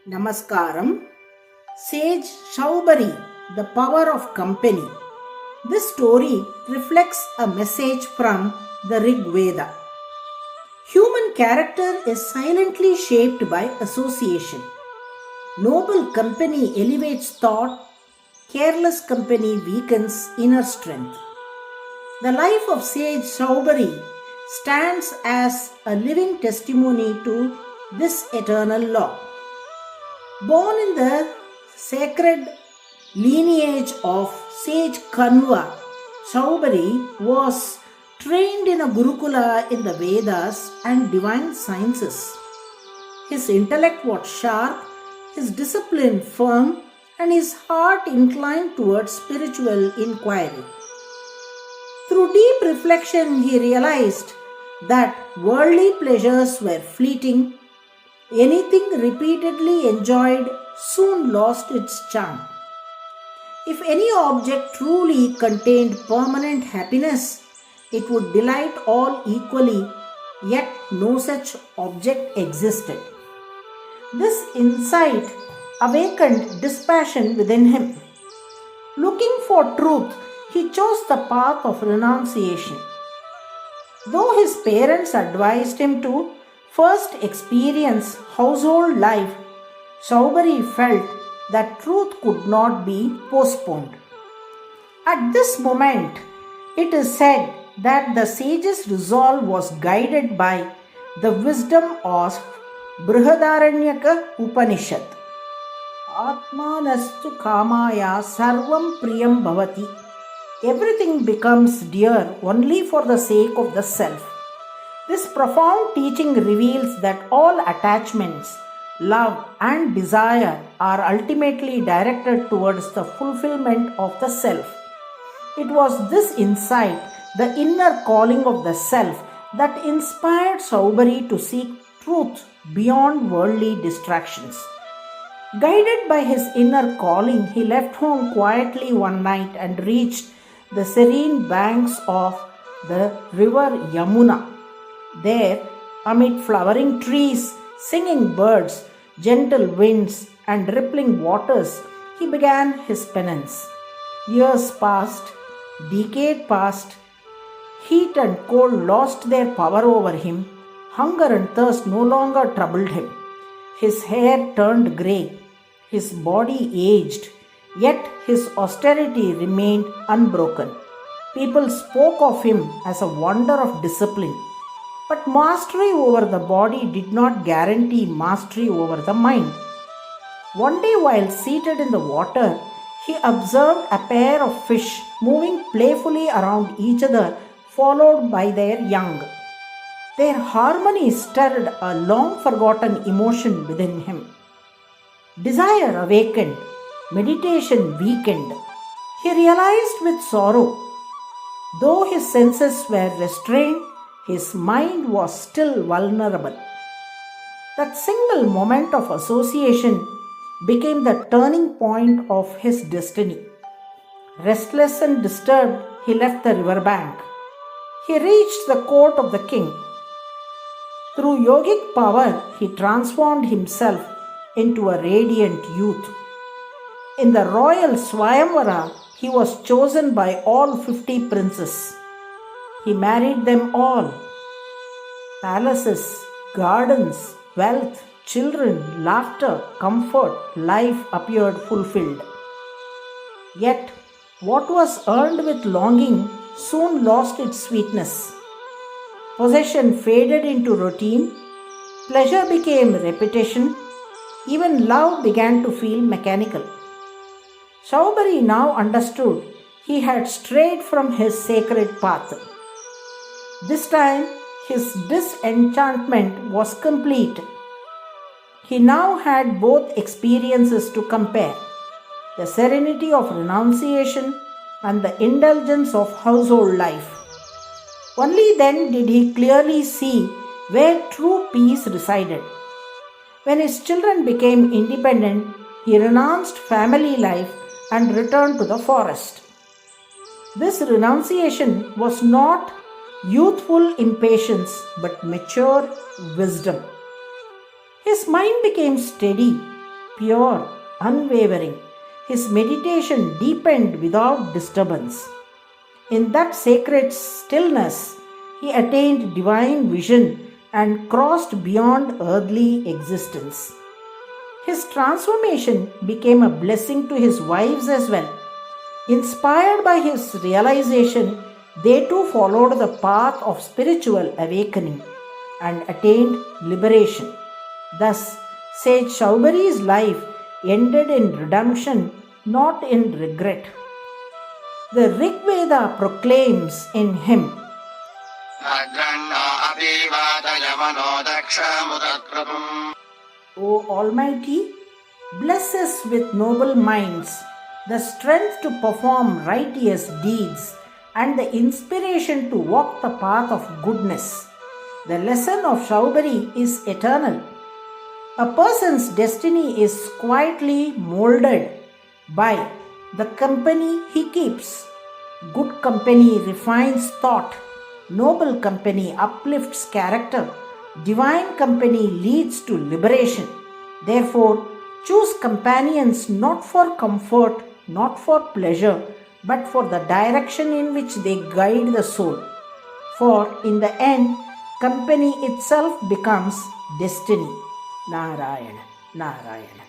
Namaskaram. Sage SAUBHARI, the power of company. This story reflects a message from the Rig Veda. Human character is silently shaped by association. Noble company elevates thought, careless company weakens inner strength. The life of Sage SAUBHARI stands as a living testimony to this eternal law. Born in the sacred lineage of sage Kanva, SAUBHARI was trained in a Gurukula in the Vedas and divine sciences. His intellect was sharp, his discipline firm, and his heart inclined towards spiritual inquiry. Through deep reflection, he realized that worldly pleasures were fleeting. Anything repeatedly enjoyed soon lost its charm. If any object truly contained permanent happiness, it would delight all equally, yet no such object existed. This insight awakened dispassion within him. Looking for truth, he chose the path of renunciation. Though his parents advised him to first experience household life, SAUBHARI felt that truth could not be postponed. At this moment, it is said that the sage's resolve was guided by the wisdom of Brihadaranyaka Upanishad. Atmanastu kamaya sarvam priyam bhavati. Everything becomes dear only for the sake of the self. This profound teaching reveals that all attachments, love, and desire are ultimately directed towards the fulfillment of the self. It was this insight, the inner calling of the self, that inspired SAUBHARI to seek truth beyond worldly distractions. Guided by his inner calling, he left home quietly one night and reached the serene banks of the river Yamuna. There, amid flowering trees, singing birds, gentle winds, and rippling waters, he began his penance. Years passed, decades passed, heat and cold lost their power over him, hunger and thirst no longer troubled him. His hair turned grey, his body aged, yet his austerity remained unbroken. People spoke of him as a wonder of discipline. But mastery over the body did not guarantee mastery over the mind. One day, while seated in the water, he observed a pair of fish moving playfully around each other, followed by their young. Their harmony stirred a long forgotten emotion within him. Desire awakened, meditation weakened. He realized with sorrow, though his senses were restrained, his mind was still vulnerable. That single moment of association became the turning point of his destiny. Restless and disturbed, he left the riverbank. He reached the court of the king. Through yogic power, he transformed himself into a radiant youth. In the royal Swayamvara, he was chosen by all 50 princes. He married them all. Palaces, gardens, wealth, children, laughter, comfort, life appeared fulfilled. Yet, what was earned with longing soon lost its sweetness. Possession faded into routine, pleasure became repetition, even love began to feel mechanical. SAUBHARI now understood he had strayed from his sacred path. This time, his disenchantment was complete. He now had both experiences to compare, the serenity of renunciation and the indulgence of household life. Only then did he clearly see where true peace resided. When his children became independent, he renounced family life and returned to the forest. This renunciation was not youthful impatience but mature wisdom. His mind became steady, pure, unwavering. His meditation deepened without disturbance. In that sacred stillness, he attained divine vision and crossed beyond earthly existence. His transformation became a blessing to his wives as well. Inspired by his realization, they too followed the path of spiritual awakening and attained liberation. Thus, sage Saubhari's life ended in redemption, not in regret. The Rig Veda proclaims in him, O Almighty, bless us with noble minds, the strength to perform righteous deeds, and the inspiration to walk the path of goodness. The lesson of Saubhari is eternal. A person's destiny is quietly molded by the company he keeps. Good company refines thought, noble company uplifts character, divine company leads to liberation. Therefore, choose companions not for comfort, not for pleasure, but for the direction in which they guide the soul. For in the end, company itself becomes destiny. Narayana, Narayana.